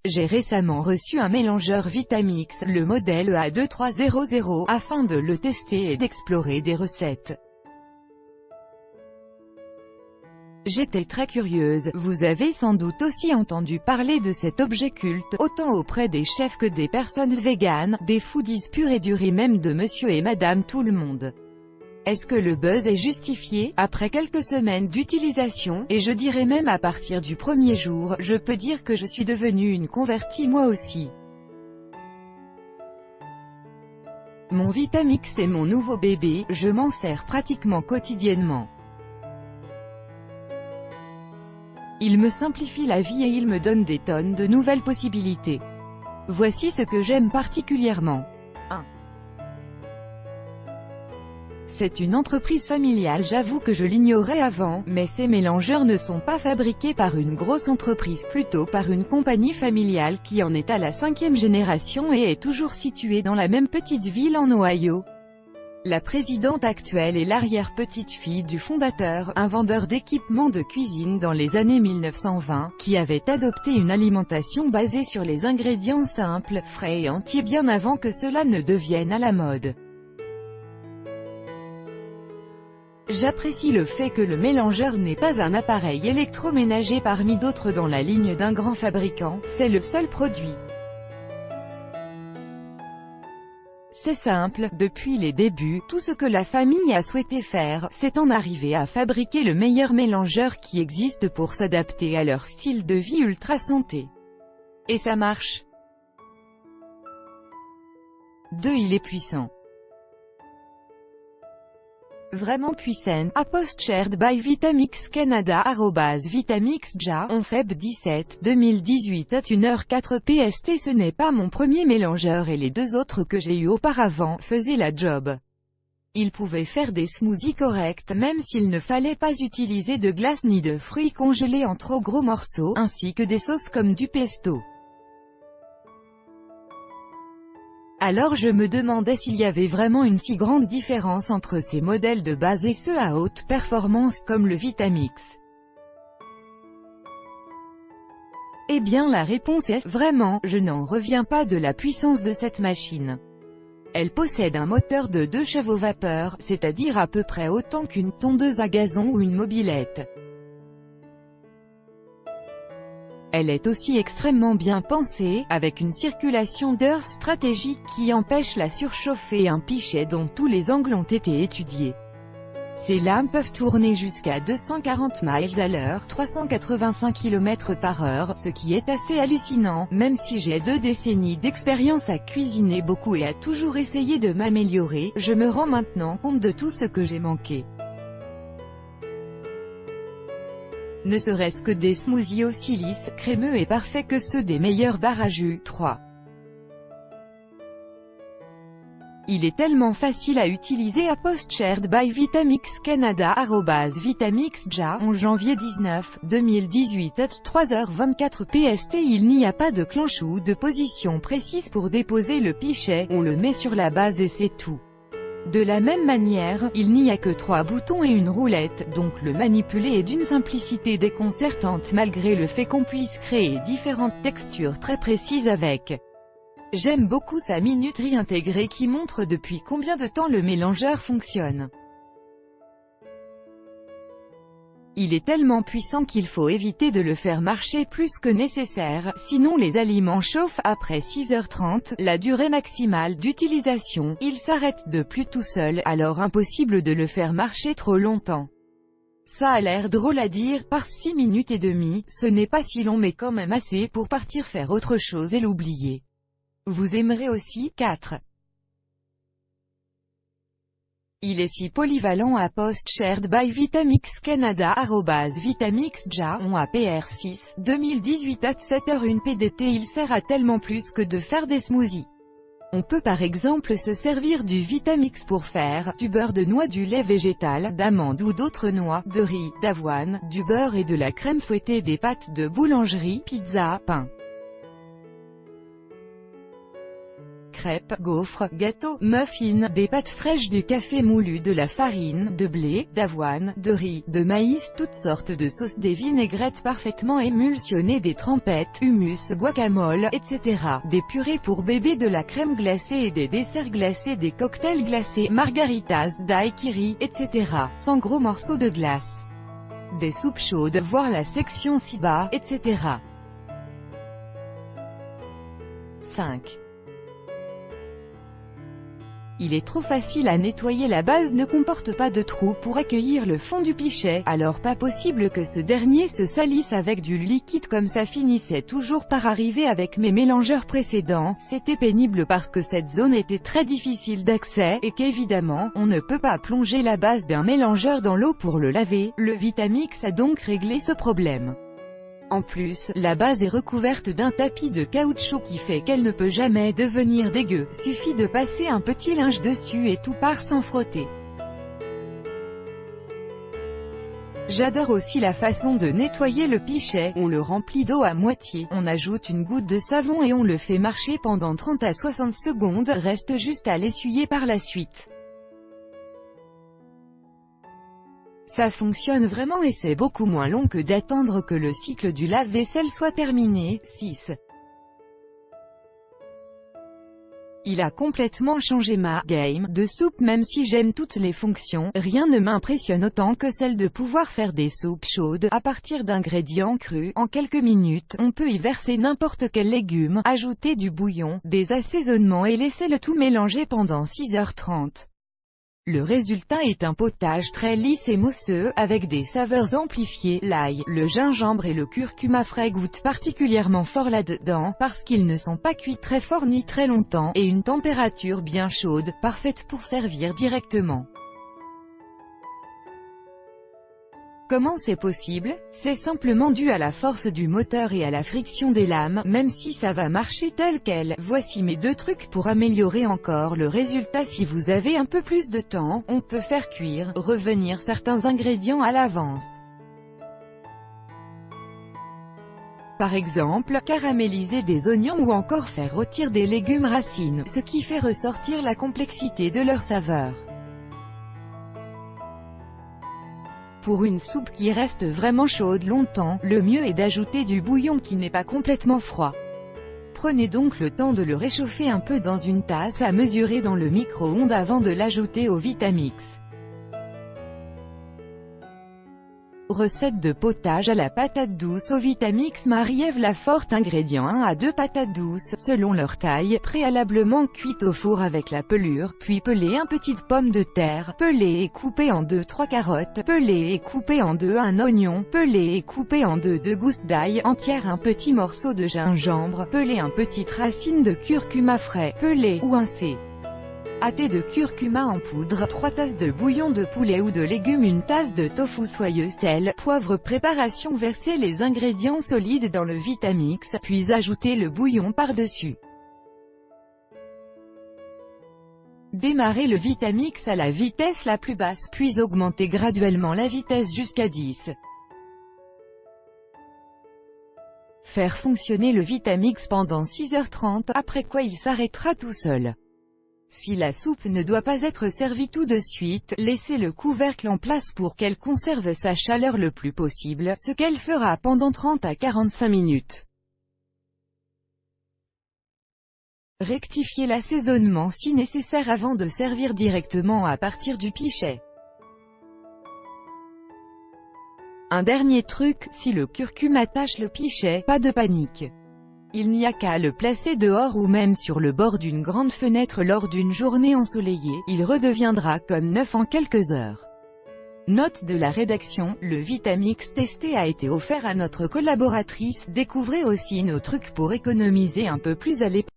J'ai récemment reçu un mélangeur Vitamix, le modèle A2300, afin de le tester et d'explorer des recettes. J'étais très curieuse, vous avez sans doute aussi entendu parler de cet objet culte, autant auprès des chefs que des personnes véganes, des foodies purs et durs et même de monsieur et madame tout le monde. Est-ce que le buzz est justifié? Après quelques semaines d'utilisation, et je dirais même à partir du premier jour, je peux dire que je suis devenue une convertie moi aussi. Mon Vitamix est mon nouveau bébé, je m'en sers pratiquement quotidiennement. Il me simplifie la vie et il me donne des tonnes de nouvelles possibilités. Voici ce que j'aime particulièrement. 1. C'est une entreprise familiale, j'avoue que je l'ignorais avant, mais ces mélangeurs ne sont pas fabriqués par une grosse entreprise, plutôt par une compagnie familiale qui en est à la 5e génération et est toujours située dans la même petite ville en Ohio. La présidente actuelle est l'arrière-petite-fille du fondateur, un vendeur d'équipements de cuisine dans les années 1920, qui avait adopté une alimentation basée sur les ingrédients simples, frais et entiers bien avant que cela ne devienne à la mode. J'apprécie le fait que le mélangeur n'est pas un appareil électroménager parmi d'autres dans la ligne d'un grand fabricant, c'est le seul produit. C'est simple, depuis les débuts, tout ce que la famille a souhaité faire, c'est en arriver à fabriquer le meilleur mélangeur qui existe pour s'adapter à leur style de vie ultra santé. Et ça marche. 2. Il est puissant. Vraiment puissant, a post shared by Vitamix Canada @vitamixja, on Feb 17, 2018 at 1h04 PST. Ce n'est pas mon premier mélangeur et les deux autres que j'ai eu auparavant faisaient la job. Il pouvait faire des smoothies corrects même s'il ne fallait pas utiliser de glace ni de fruits congelés en trop gros morceaux, ainsi que des sauces comme du pesto. Alors je me demandais s'il y avait vraiment une si grande différence entre ces modèles de base et ceux à haute performance comme le Vitamix. Eh bien la réponse est, vraiment, je n'en reviens pas de la puissance de cette machine. Elle possède un moteur de 2 chevaux vapeur, c'est-à-dire à peu près autant qu'une tondeuse à gazon ou une mobilette. Elle est aussi extrêmement bien pensée, avec une circulation d'air stratégique qui empêche la surchauffe et un pichet dont tous les angles ont été étudiés. Ces lames peuvent tourner jusqu'à 240 miles à l'heure, 385 km/h, ce qui est assez hallucinant, même si j'ai 2 décennies d'expérience à cuisiner beaucoup et à toujours essayer de m'améliorer, je me rends maintenant compte de tout ce que j'ai manqué. Ne serait-ce que des smoothies aussi lisses, crémeux et parfaits que ceux des meilleurs bars à jus. 3. Il est tellement facile à utiliser à post shared by Vitamix Canada @vitamixja, 11 janvier 19, 2018 at 3h24 PST. Il n'y a pas de clenche ou de position précise pour déposer le pichet, on le met sur la base et c'est tout. De la même manière, il n'y a que 3 boutons et une roulette, donc le manipuler est d'une simplicité déconcertante malgré le fait qu'on puisse créer différentes textures très précises avec. J'aime beaucoup sa minuterie intégrée qui montre depuis combien de temps le mélangeur fonctionne. Il est tellement puissant qu'il faut éviter de le faire marcher plus que nécessaire, sinon les aliments chauffent. Après 6h30, la durée maximale d'utilisation, il s'arrête de plus tout seul, alors impossible de le faire marcher trop longtemps. Ça a l'air drôle à dire, par 6 minutes et demie, ce n'est pas si long mais quand même assez pour partir faire autre chose et l'oublier. Vous aimerez aussi. 4. Il est si polyvalent à post shared by Vitamix Canada @vitamixja, on APR 6, 2018 at 7h01 PDT. Il sert à tellement plus que de faire des smoothies. On peut par exemple se servir du Vitamix pour faire du beurre de noix, du lait végétal, d'amande ou d'autres noix, de riz, d'avoine, du beurre et de la crème fouettée, des pâtes de boulangerie, pizza, pain. crêpes, gaufres, gâteaux, muffins, des pâtes fraîches, du café moulu, de la farine, de blé, d'avoine, de riz, de maïs, toutes sortes de sauces, des vinaigrettes parfaitement émulsionnées, des trempettes, hummus, guacamole, etc. Des purées pour bébé, de la crème glacée et des desserts glacés, des cocktails glacés, margaritas, daiquiris, etc. Sans gros morceaux de glace. Des soupes chaudes, voir la section ci-bas, etc. 5. Il est trop facile à nettoyer. La base ne comporte pas de trou pour accueillir le fond du pichet, alors pas possible que ce dernier se salisse avec du liquide comme ça finissait toujours par arriver avec mes mélangeurs précédents. C'était pénible parce que cette zone était très difficile d'accès, et qu'évidemment, on ne peut pas plonger la base d'un mélangeur dans l'eau pour le laver. Le Vitamix a donc réglé ce problème. En plus, la base est recouverte d'un tapis de caoutchouc qui fait qu'elle ne peut jamais devenir dégueu. Suffit de passer un petit linge dessus et tout part sans frotter. J'adore aussi la façon de nettoyer le pichet. On le remplit d'eau à moitié, on ajoute une goutte de savon et on le fait marcher pendant 30 à 60 secondes, reste juste à l'essuyer par la suite. Ça fonctionne vraiment et c'est beaucoup moins long que d'attendre que le cycle du lave-vaisselle soit terminé. 6. Il a complètement changé ma game de soupe. Même si j'aime toutes les fonctions, rien ne m'impressionne autant que celle de pouvoir faire des soupes chaudes à partir d'ingrédients crus. En quelques minutes, on peut y verser n'importe quel légume, ajouter du bouillon, des assaisonnements et laisser le tout mélanger pendant 6h30. Le résultat est un potage très lisse et mousseux, avec des saveurs amplifiées. L'ail, le gingembre et le curcuma frais goûtent particulièrement fort là-dedans, parce qu'ils ne sont pas cuits très fort ni très longtemps, et une température bien chaude, parfaite pour servir directement. Comment c'est possible? C'est simplement dû à la force du moteur et à la friction des lames, même si ça va marcher tel quel. Voici mes 2 trucs pour améliorer encore le résultat. Si vous avez un peu plus de temps, on peut faire cuire, revenir certains ingrédients à l'avance. Par exemple, caraméliser des oignons ou encore faire rôtir des légumes racines, ce qui fait ressortir la complexité de leur saveur. Pour une soupe qui reste vraiment chaude longtemps, le mieux est d'ajouter du bouillon qui n'est pas complètement froid. Prenez donc le temps de le réchauffer un peu dans une tasse à mesurer dans le micro-ondes avant de l'ajouter au Vitamix. Recette de potage à la patate douce au Vitamix. Marie-Ève Laforte. Ingrédients 1 à 2 patates douces, selon leur taille, préalablement cuites au four avec la pelure, puis pelées 1 petite pomme de terre, pelée et coupée en 2 3 carottes, pelée et coupée en 2 1 oignon, pelée et coupée en 2 gousses d'ail entière, 1 petit morceau de gingembre, pelée 1 petite racine de curcuma frais, pelée ou rincé. Thé de curcuma en poudre, 3 tasses de bouillon de poulet ou de légumes, 1 tasse de tofu soyeux, sel, poivre. Préparation: versez les ingrédients solides dans le Vitamix, puis ajoutez le bouillon par-dessus. Démarrez le Vitamix à la vitesse la plus basse, puis augmentez graduellement la vitesse jusqu'à 10. Faire fonctionner le Vitamix pendant 6h30, après quoi il s'arrêtera tout seul. Si la soupe ne doit pas être servie tout de suite, laissez le couvercle en place pour qu'elle conserve sa chaleur le plus possible, ce qu'elle fera pendant 30 à 45 minutes. Rectifiez l'assaisonnement si nécessaire avant de servir directement à partir du pichet. Un dernier truc, si le curcuma tache le pichet, pas de panique. Il n'y a qu'à le placer dehors ou même sur le bord d'une grande fenêtre lors d'une journée ensoleillée, il redeviendra comme neuf en quelques heures. Note de la rédaction, le Vitamix testé a été offert à notre collaboratrice. Découvrez aussi nos trucs pour économiser un peu plus à l'époque.